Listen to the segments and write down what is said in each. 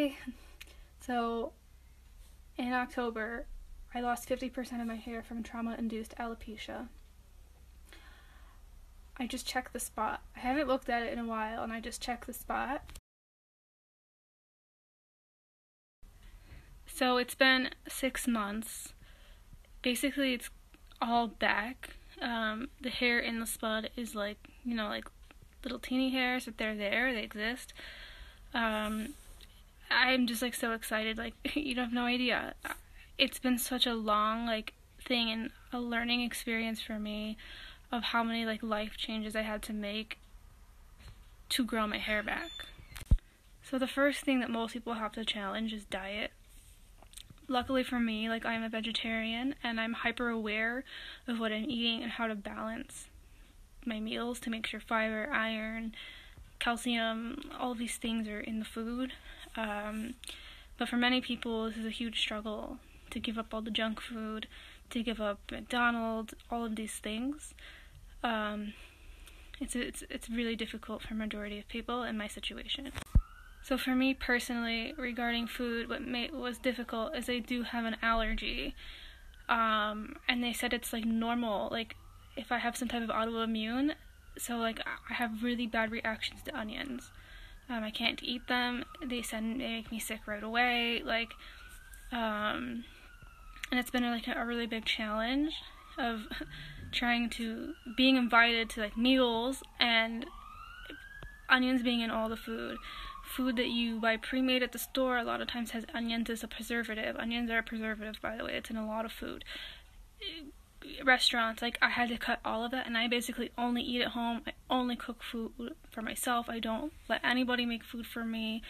Hi. So, in October, I lost 50% of my hair from trauma-induced alopecia. I just checked the spot. I haven't looked at it in a while, and I just checked the spot. So it's been 6 months. Basically, it's all back. The hair in the spot is like little teeny hairs, but they're there, they exist. I'm just so excited, you have no idea. It's been such a long thing and a learning experience for me of how many life changes I had to make to grow my hair back. So the first thing that most people have to challenge is diet. Luckily for me, I'm a vegetarian and I'm hyper aware of what I'm eating and how to balance my meals to make sure fiber, iron, calcium, all of these things are in the food. But for many people, this is a huge struggle to give up all the junk food, to give up McDonald's, all of these things. It's really difficult for a majority of people in my situation. So for me personally, regarding food, what was difficult is I do have an allergy, and they said it's normal, if I have some type of autoimmune. So I have really bad reactions to onions. I can't eat them. They make me sick right away. And it's been a really big challenge of being invited to meals and onions being in all the food. Food that you buy pre-made at the store a lot of times has onions as a preservative. Onions are a preservative, by the way. It's in a lot of food. Restaurants, I had to cut all of that, and I basically only eat at home. I only cook food for myself. I don't let anybody make food for me.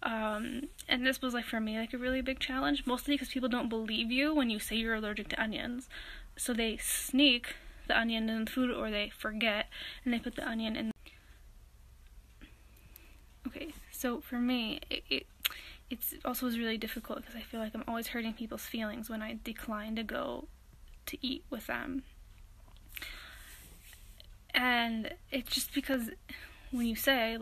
And this was for me a really big challenge, mostly because people don't believe you when you say you're allergic to onions. So they sneak the onion in the food, or they forget and they put the onion in. Okay, so for me, it's also was really difficult because I feel I'm always hurting people's feelings when I decline to go to eat with them. And it's just because when you say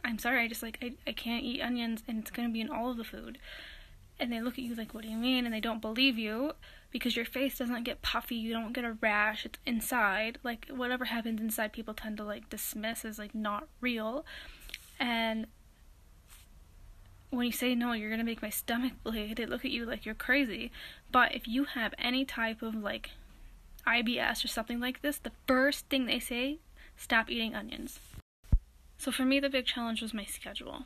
I'm sorry, I can't eat onions and it's going to be in all of the food, and they look at you what do you mean? And they don't believe you because your face doesn't get puffy, you don't get a rash, it's inside. Whatever happens inside, people tend to dismiss as not real. And when you say no, you're gonna make my stomach bleed, they look at you you're crazy. But if you have any type of IBS or something like this, the first thing they say, stop eating onions. So for me, the big challenge was my schedule.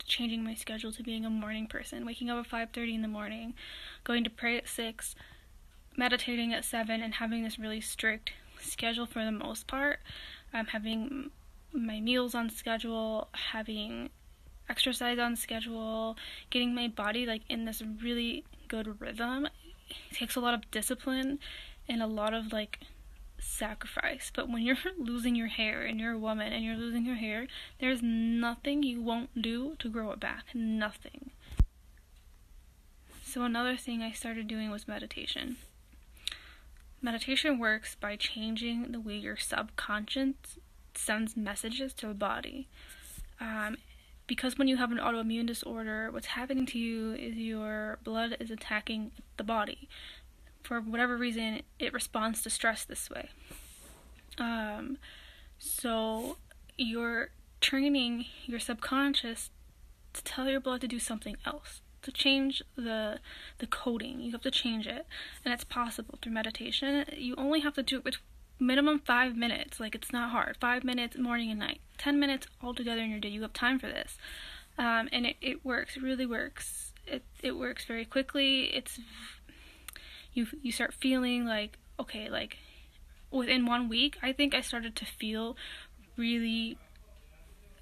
Changing my schedule to being a morning person, waking up at 5:30 in the morning, going to pray at 6, meditating at 7, and having this really strict schedule for the most part. Having my meals on schedule, having exercise on schedule, getting my body in this really good rhythm. It takes a lot of discipline and a lot of sacrifice. But when you're losing your hair and you're a woman and you're losing your hair, there's nothing you won't do to grow it back. Nothing. So another thing I started doing was meditation. Meditation works by changing the way your subconscious sends messages to the body. Because when you have an autoimmune disorder, what's happening to you is your blood is attacking the body. For whatever reason, it responds to stress this way. So you're training your subconscious to tell your blood to do something else, to change the coding. You have to change it, and it's possible through meditation. You only have to do it with minimum 5 minutes. It's not hard. 5 minutes morning and night, 10 minutes all together in your day. You have time for this, and it works. It really works. It works very quickly. You start feeling okay, within 1 week, I think I started to feel really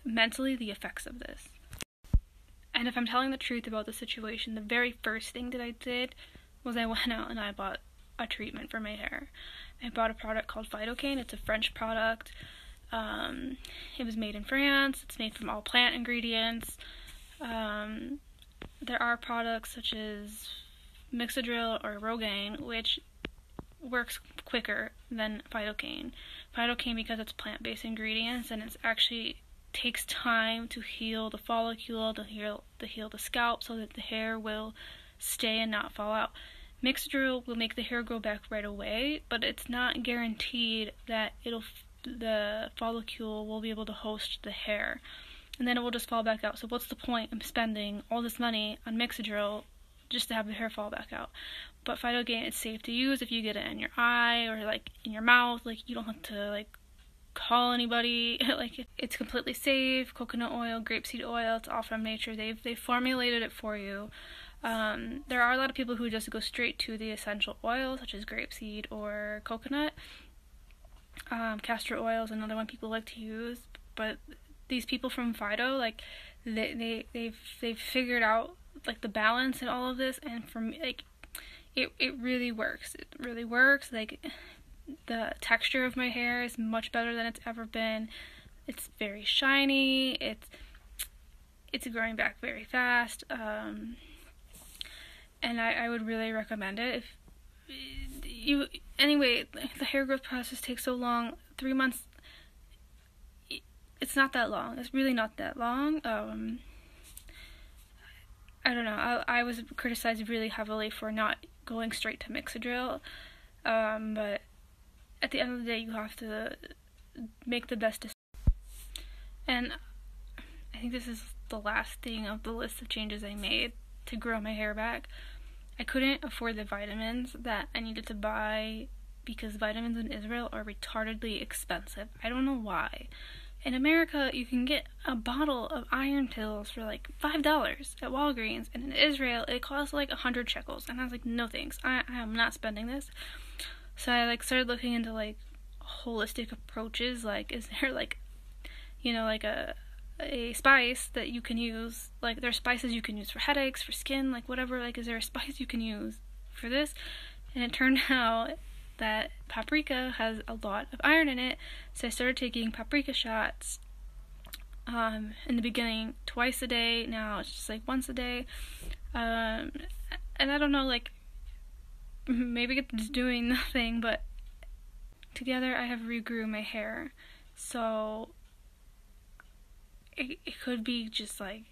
mentally the effects of this. And if I'm telling the truth about the situation, the very first thing that I did was I went out and I bought a treatment for my hair. I bought a product called Phytocaine. It's a French product. It was made in France. It's made from all plant ingredients. There are products such as Mixadril or Rogaine, which works quicker than Phytocaine. Phytocaine, because it's plant-based ingredients and it's actually takes time to heal the follicle, to heal the scalp, so that the hair will stay and not fall out. Mixedrill will make the hair grow back right away, but it's not guaranteed that the follicle will be able to host the hair, and then it will just fall back out. So what's the point of spending all this money on Mixedrill just to have the hair fall back out? But PhytoGain, it's safe to use if you get it in your eye or like in your mouth. Like, you don't have to like call anybody. Like, it's completely safe. Coconut oil, grapeseed oil, it's all from nature. They've formulated it for you. There are a lot of people who just go straight to the essential oils, such as grapeseed or coconut. Castor oil is another one people like to use, but these people from Phyto, like, they've figured out like the balance in all of this, and for me, like, it really works. It really works. Like, the texture of my hair is much better than it's ever been. It's very shiny. It's growing back very fast. And I would really recommend it. Anyway, the hair growth process takes so long. 3 months, it's not that long. It's really not that long. I don't know. I was criticized really heavily for not going straight to Mixedrill. But at the end of the day, you have to make the best decision. And I think this is the last thing of the list of changes I made to grow my hair back. I couldn't afford the vitamins that I needed to buy because vitamins in Israel are retardedly expensive. I don't know why. In America, you can get a bottle of iron pills for like $5 at Walgreens, and in Israel, it costs like 100 shekels. And I was like, no thanks, I am not spending this. So I like started looking into like holistic approaches. Like, is there like, you know, like a spice that you can use? Like, there are spices you can use for headaches, for skin, like whatever. Like, is there a spice you can use for this? And it turned out that paprika has a lot of iron in it, so I started taking paprika shots in the beginning twice a day. Now it's just like once a day, and I don't know, like, maybe it's doing nothing, but together I have regrew my hair. So it could be just like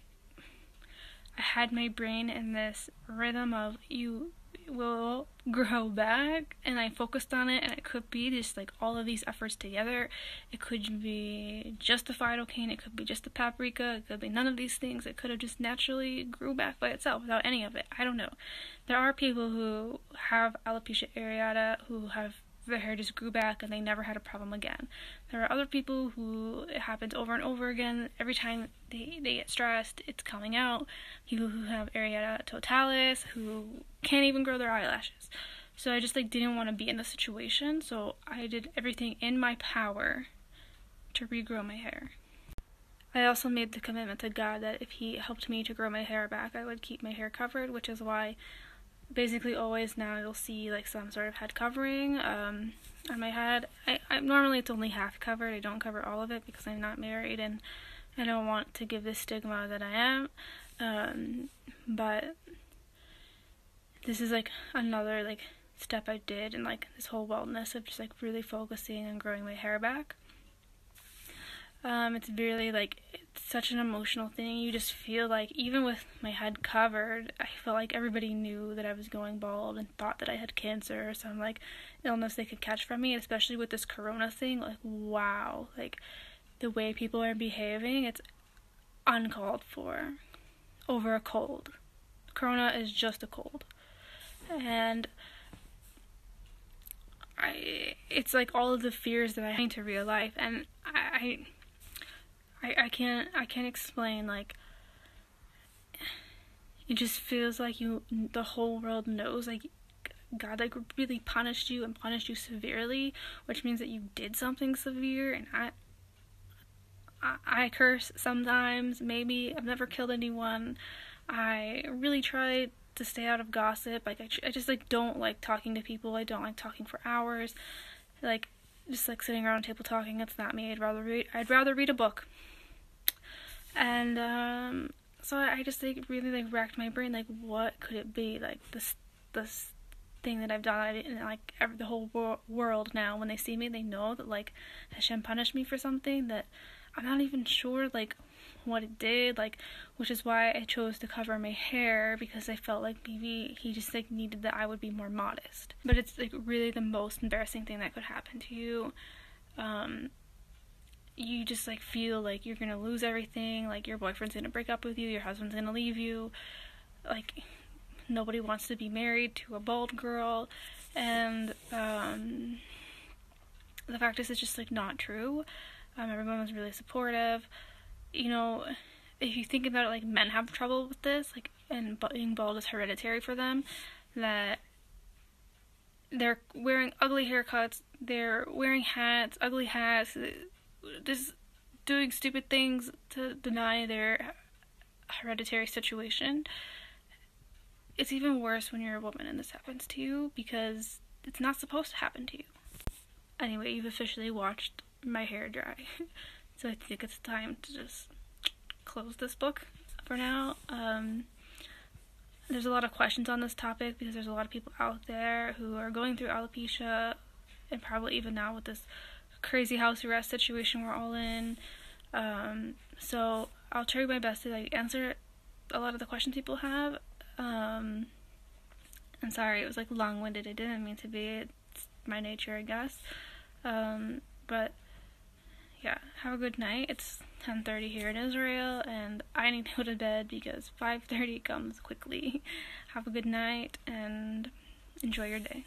I had my brain in this rhythm of you will grow back, and I focused on it, and it could be just like all of these efforts together. It could be just the PhytoCaine, it could be just the paprika, it could be none of these things. It could have just naturally grew back by itself without any of it. I don't know. There are people who have alopecia areata who have their hair just grew back and they never had a problem again. There are other people who it happens over and over again. Every time they get stressed, it's coming out. People who have areata totalis, who can't even grow their eyelashes. So I just like didn't want to be in the situation, so I did everything in my power to regrow my hair. I also made the commitment to God that if He helped me to grow my hair back, I would keep my hair covered, which is why basically always now you'll see like some sort of head covering on my head. I normally it's only half covered. I don't cover all of it because I'm not married and I don't want to give this stigma that I am. But this is like another like step I did in like this whole wellness of just like really focusing on growing my hair back. It's really like, it's such an emotional thing. You just feel like, even with my head covered, I felt like everybody knew that I was going bald and thought that I had cancer or some like illness they could catch from me, especially with this corona thing. Like, wow, like the way people are behaving, it's uncalled for over a cold. Corona is just a cold. And it's like all of the fears that I had to real life, and I can't explain, like, it just feels like the whole world knows, like, God, like, really punished you and punished you severely, which means that you did something severe. And I curse sometimes, maybe. I've never killed anyone. I really try to stay out of gossip. Like, I just, like, don't like talking to people. I don't like talking for hours. Like, just, like, sitting around a table talking, it's not me. I'd rather read a book. And, so I just, like, really, like, racked my brain, like, what could it be? Like, this thing that I've done, like, the whole world now, when they see me, they know that, like, Hashem punished me for something that I'm not even sure, like, what it did, like, which is why I chose to cover my hair, because I felt like maybe he just, like, needed that I would be more modest. But it's, like, really the most embarrassing thing that could happen to you. You just, like, feel like you're gonna lose everything, like, your boyfriend's gonna break up with you, your husband's gonna leave you, like, nobody wants to be married to a bald girl, and, the fact is, it's just, like, not true. Everyone was really supportive. You know, if you think about it, like, men have trouble with this, like, and being bald is hereditary for them, that they're wearing ugly haircuts, they're wearing hats, ugly hats, just doing stupid things to deny their hereditary situation. It's even worse when you're a woman and this happens to you, because it's not supposed to happen to you. Anyway, you've officially watched my hair dry, so I think it's time to just close this book for now. There's a lot of questions on this topic because there's a lot of people out there who are going through alopecia, and probably even now with this crazy house arrest situation we're all in. So I'll try my best to, like, answer a lot of the questions people have. I'm sorry it was, like, long-winded. I didn't mean to be. It's my nature, I guess. But yeah, have a good night. It's 10:30 here in Israel, and I need to go to bed because 5:30 comes quickly. Have a good night, and enjoy your day.